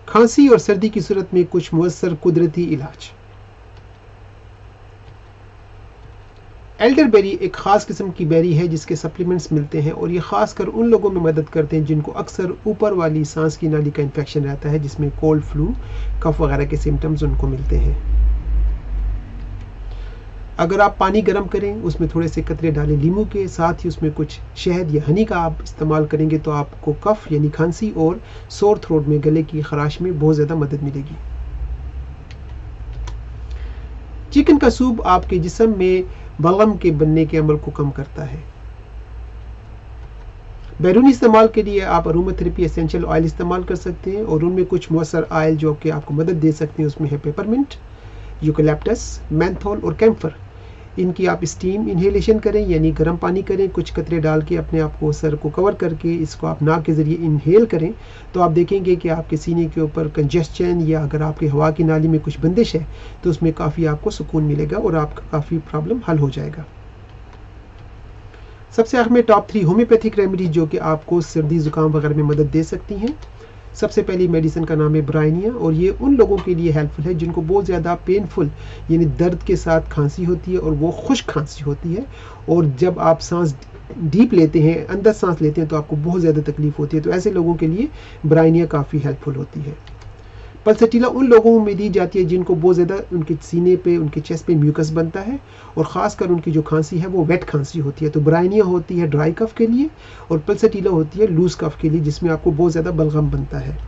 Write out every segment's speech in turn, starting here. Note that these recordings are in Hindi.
खांसी और सर्दी की सूरत में कुछ मुअस्सर कुदरती इलाज। एल्डरबेरी एक खास किस्म की बेरी है जिसके सप्लीमेंट्स मिलते हैं और ये खासकर उन लोगों में मदद करते हैं जिनको अक्सर ऊपर वाली सांस की नाली का इन्फेक्शन रहता है, जिसमें कोल्ड, फ्लू, कफ वगैरह के सिम्टम्स उनको मिलते हैं। अगर आप पानी गर्म करें, उसमें थोड़े से कतरे डालें लीमू के, साथ ही उसमें कुछ शहद या हनी का आप इस्तेमाल करेंगे तो आपको कफ यानी खांसी और सोर थ्रोट में गले की खराश में बहुत ज़्यादा मदद मिलेगी। चिकन का सूप आपके जिस्म में बलगम के बनने के अमल को कम करता है। बैरूनी इस्तेमाल के लिए आप अरोमाथेरेपी एसेंशियल ऑयल इस्तेमाल कर सकते हैं और उनमें कुछ मौसर ऑयल जो कि आपको मदद दे सकते हैं उसमें है पेपरमिंट, यूकेलिप्टस, मेंथोल और कैम्फर। इनकी आप स्टीम इनहेलेशन करें यानी गर्म पानी करें, कुछ कतरे डाल के अपने आप को सर को कवर करके इसको आप नाक के ज़रिए इनहेल करें तो आप देखेंगे कि आपके सीने के ऊपर कंजेस्शन या अगर आपकी हवा की नाली में कुछ बंदिश है तो उसमें काफ़ी आपको सुकून मिलेगा और आपका काफ़ी प्रॉब्लम हल हो जाएगा। सबसे आखिर में टॉप 3 होम्योपैथिक रेमेडीज जो कि आपको सर्दी ज़ुकाम वगैरह में मदद दे सकती हैं। सबसे पहली मेडिसिन का नाम है ब्राइनिया और ये उन लोगों के लिए हेल्पफुल है जिनको बहुत ज़्यादा पेनफुल यानी दर्द के साथ खांसी होती है और वो खुश्क खांसी होती है, और जब आप सांस डीप लेते हैं, अंदर सांस लेते हैं तो आपको बहुत ज़्यादा तकलीफ होती है, तो ऐसे लोगों के लिए ब्राइनिया काफ़ी हेल्पफुल होती है। पल्सेटिला उन लोगों में दी जाती है जिनको बहुत ज़्यादा उनके सीने पे, उनके चेस्ट पे म्यूकस बनता है और ख़ासकर उनकी जो खांसी है वो वेट खांसी होती है, तो ब्राइनिया होती है ड्राई कफ के लिए और पल्सेटिला होती है लूज कफ के लिए जिसमें आपको बहुत ज़्यादा बलगम बनता है।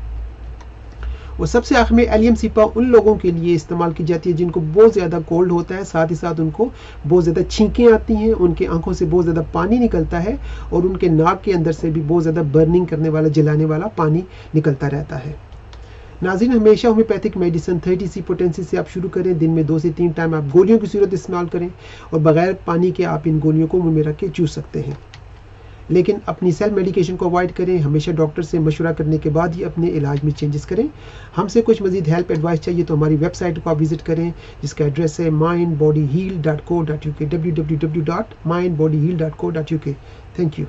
और सबसे आखिर में एलियम सिपा उन लोगों के लिए इस्तेमाल की जाती है जिनको बहुत ज़्यादा कोल्ड होता है, साथ ही साथ उनको बहुत ज़्यादा छींकें आती हैं, उनके आंखों से बहुत ज़्यादा पानी निकलता है और उनके नाक के अंदर से भी बहुत ज़्यादा बर्निंग करने वाला, जलाने वाला पानी निकलता रहता है। नाज़रीन, हमेशा होम्योपैथिक मेडिसिन 30C पोटेंसी से आप शुरू करें। दिन में 2 से 3 टाइम आप गोलियों की सूरत इस्तेमाल करें और बगैर पानी के आप इन गोलियों को मुंह में रख के चूस सकते हैं, लेकिन अपनी सेल्फ मेडिकेशन को अवॉइड करें। हमेशा डॉक्टर से मशवरा करने के बाद ही अपने इलाज में चेंजेस करें। हमसे कुछ मजीद हेल्प एडवाइस चाहिए तो हमारी वेबसाइट को आप विजिट करें जिसका एड्रेस है mindbodyheal.co.uk www.mindbodyheal.co.uk। Thank you.